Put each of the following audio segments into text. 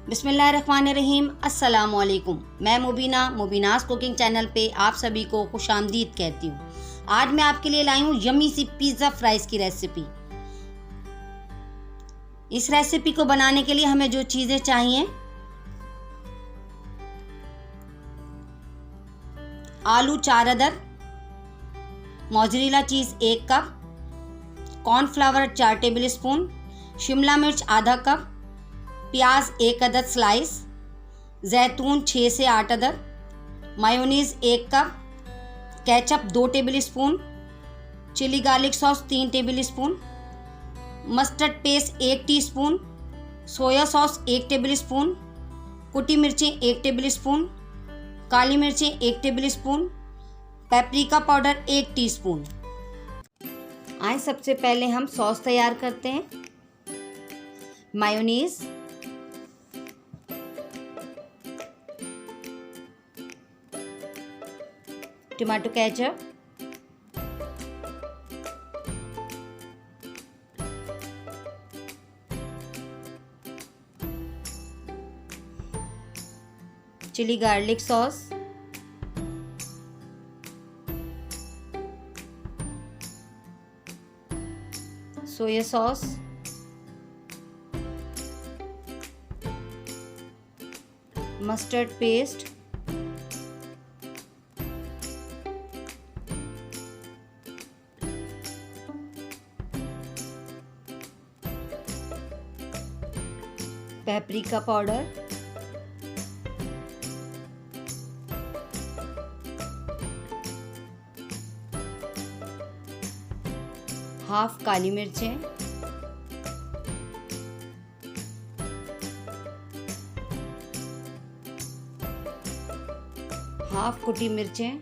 बिस्मिल्लाहिर्रहमानिर्रहीम। अस्सलामुअलैकुम। मैं मुबीनास कुकिंग चैनल पे आप सभी को खुशामदीद कहती हूँ। आज मैं आपके लिए लाई हूँ यम्मी सी पिज़्ज़ा फ्राइज़ की रेसिपी। इस रेसिपी को बनाने के लिए हमें जो चीज़ें चाहिए, आलू 4 अदद, mozzarella cheese 1 cup, cornflour 4 table spoon, Shimla मिर्च आधा कप, प्याज 1 अदद स्लाइस, जैतून 6 से 8 अदद, mayonnaise 1 cup, ketchup 2 tablespoon, chilli garlic sauce 3 tablespoon, mustard paste 1 teaspoon, soya sauce 1 tablespoon, कुटी मिर्चें 1 टेबल स्पून, काली मिर्चें 1 tablespoon, paprika powder 1 teaspoon. आइए सबसे पहले हम सॉस तैयार करते हैं। Mayonnaise, tomato ketchup, chilli garlic sauce, soya sauce, mustard paste, paprika powder, half काली मिर्चें, हाफ कुटी मिर्चें,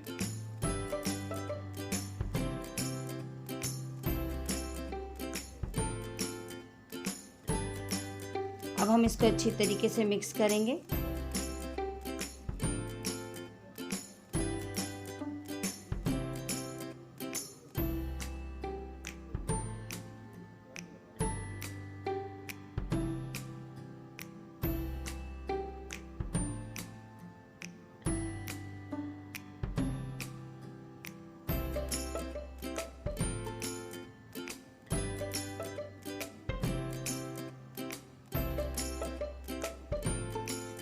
अब हम इसको अच्छी तरीके से मिक्स करेंगे।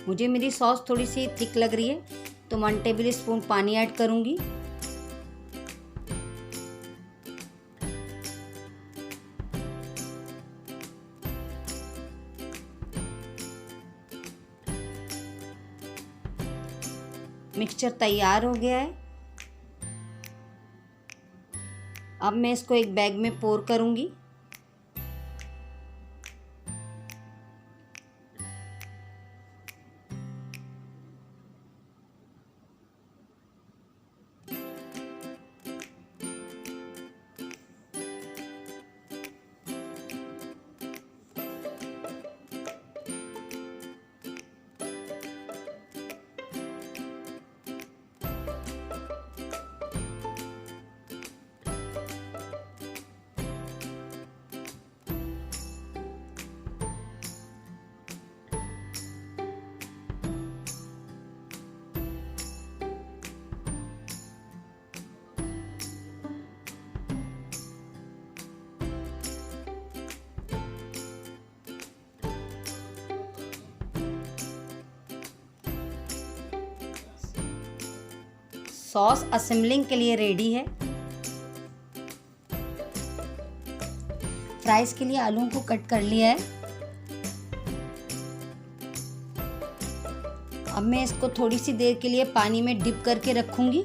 मुझे मेरी सॉस थोड़ी सी थिक लग रही है तो 1 टेबल स्पून पानी ऐड करूंगी। मिक्सचर तैयार हो गया है। अब मैं इसको एक बैग में पोर करूंगी। सॉस असेंबलिंग के लिए रेडी है। फ्राइज के लिए आलूओं को कट कर लिया है। अब मैं इसको थोड़ी सी देर के लिए पानी में डिप करके रखूंगी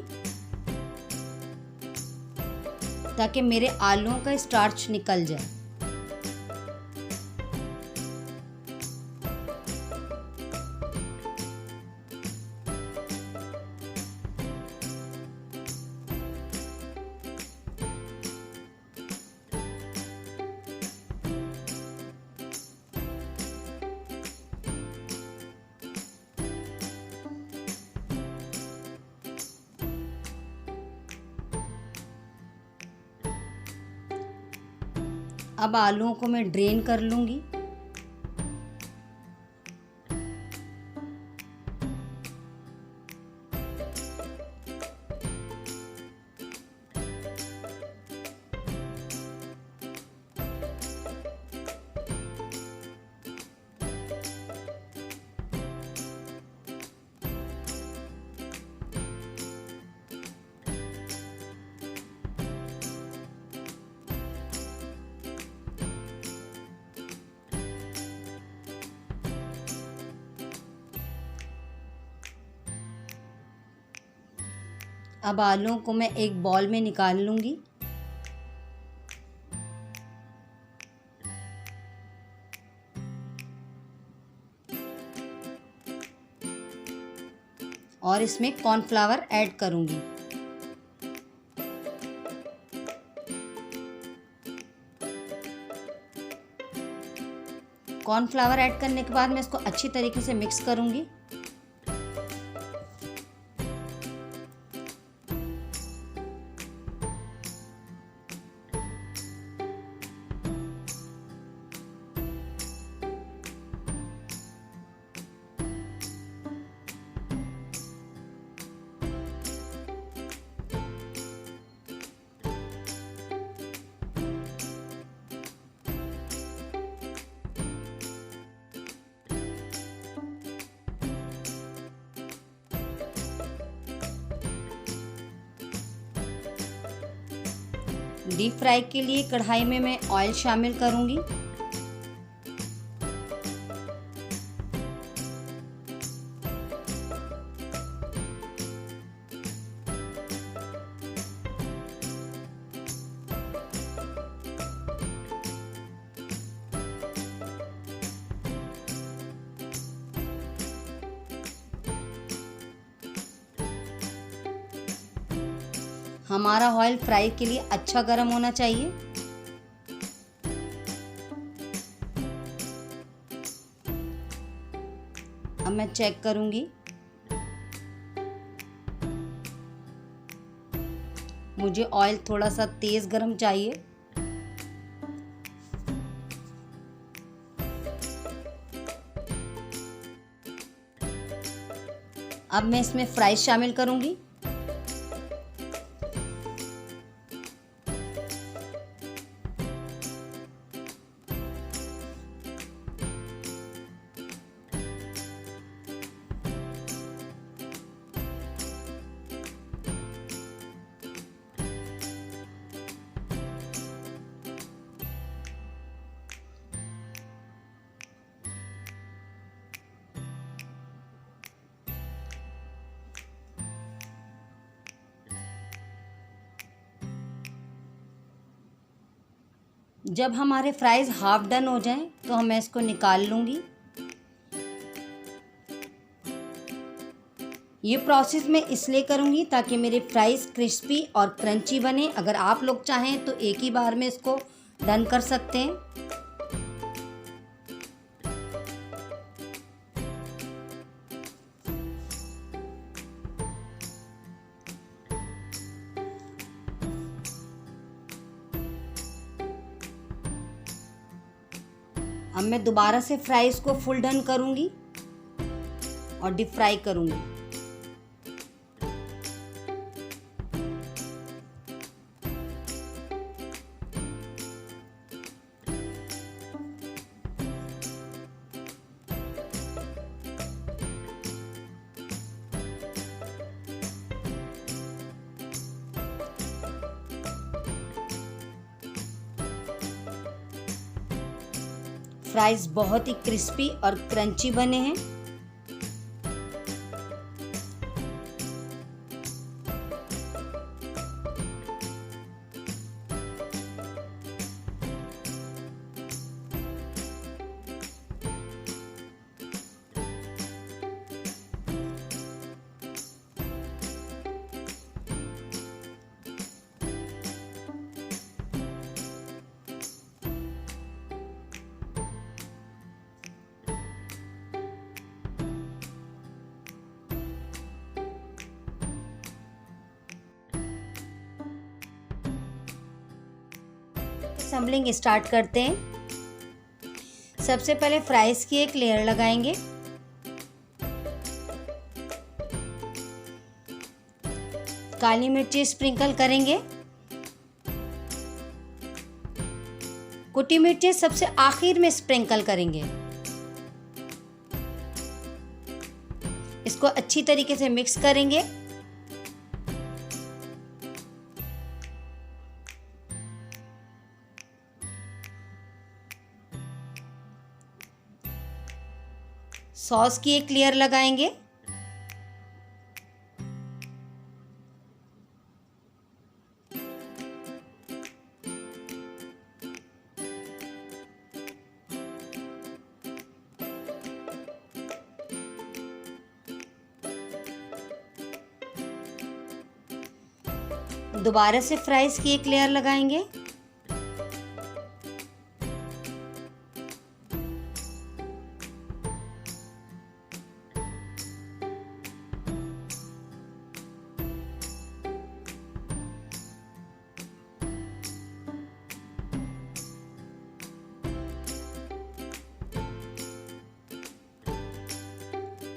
ताकि मेरे आलूओं का स्टार्च निकल जाए। अब आलूओं को मैं ड्रेन कर लूँगी। अब आलूओं को मैं एक बॉल में निकाल लूँगी। और इसमें कॉर्नफ्लावर ऐड करूँगी। कॉर्नफ्लावर ऐड करने के बाद मैं इसको अच्छी तरीके से मिक्स करूँगी। डीप फ्राई के लिए कढ़ाई में मैं ऑयल शामिल करूंगी। हमारा ऑयल फ्राई के लिए अच्छा गर्म होना चाहिए। अब मैं चेक करूंगी। मुझे ऑयल थोड़ा सा तेज गर्म चाहिए। अब मैं इसमें फ्राइज शामिल करूंगी। जब हमारे फ्राइज़ हाफ डन हो जाएं तो मैं इसको निकाल लूँगी। ये प्रोसेस मैं इसलिए करूँगी ताकि मेरे फ्राइज़ क्रिस्पी और क्रंची बने। अगर आप लोग चाहें तो एक ही बार में इसको डन कर सकते हैं। अब मैं दोबारा से फ्राइज को फुल डन करूंगी और डीप फ्राई करूंगी। फ्राइज बहुत ही क्रिस्पी और क्रंची बने हैं। असेंबलिंग स्टार्ट करते हैं। सबसे पहले फ्राइज की एक लेयर लगाएंगे। काली मिर्ची स्प्रिंकल करेंगे। कुटी मिर्ची सबसे आखिर में स्प्रिंकल करेंगे। इसको अच्छी तरीके से मिक्स करेंगे। सॉस की एक लेयर लगाएंगे। दोबारा से फ्राइज की एक लेयर लगाएंगे।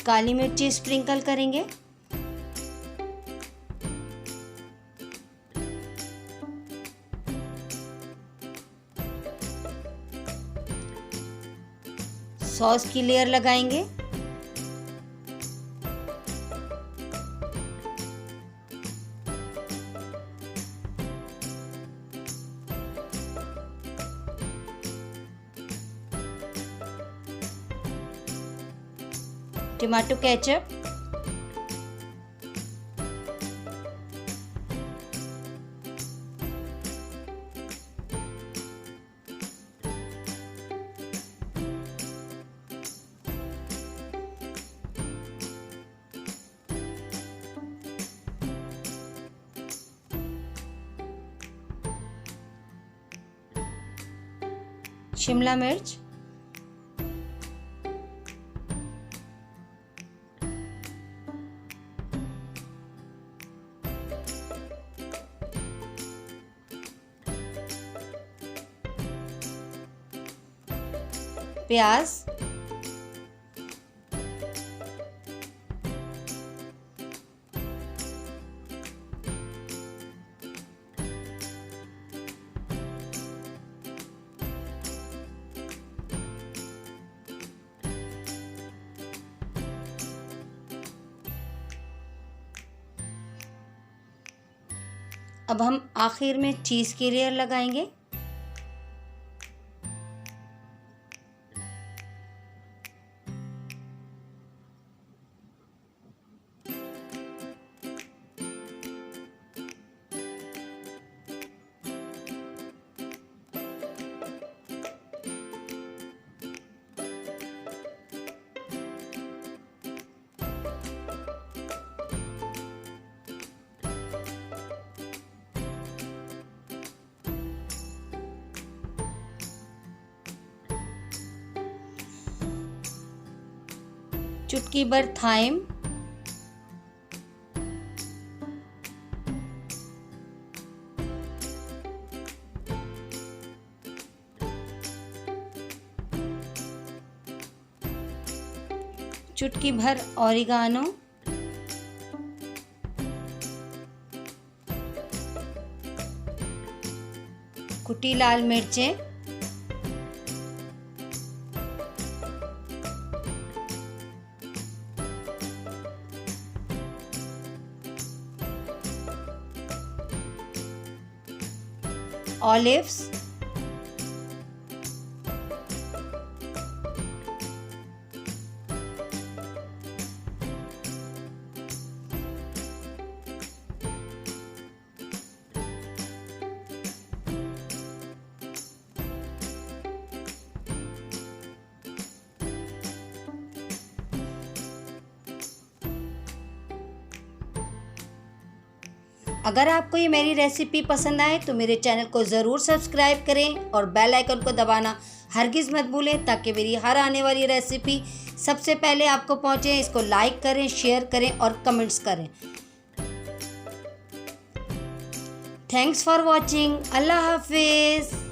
काली मिर्ची स्प्रिंकल करेंगे। सॉस की लेयर लगाएंगे। टमाटो केचप, शिमला मिर्च, प्याज, अब हम आखिर में चीज़ की लेयर लगाएंगे। चुटकी भर थाइम, चुटकी भर ऑरिगानो, कुटी लाल मिर्चें, ऑलिव्स, अगर आपको ये मेरी रेसिपी पसंद आए तो मेरे चैनल को ज़रूर सब्सक्राइब करें और बेल आइकन को दबाना हरगिज़ मत भूलें, ताकि मेरी हर आने वाली रेसिपी सबसे पहले आपको पहुंचे। इसको लाइक करें, शेयर करें और कमेंट्स करें। Thanks for watching. अल्लाह हाफिज़।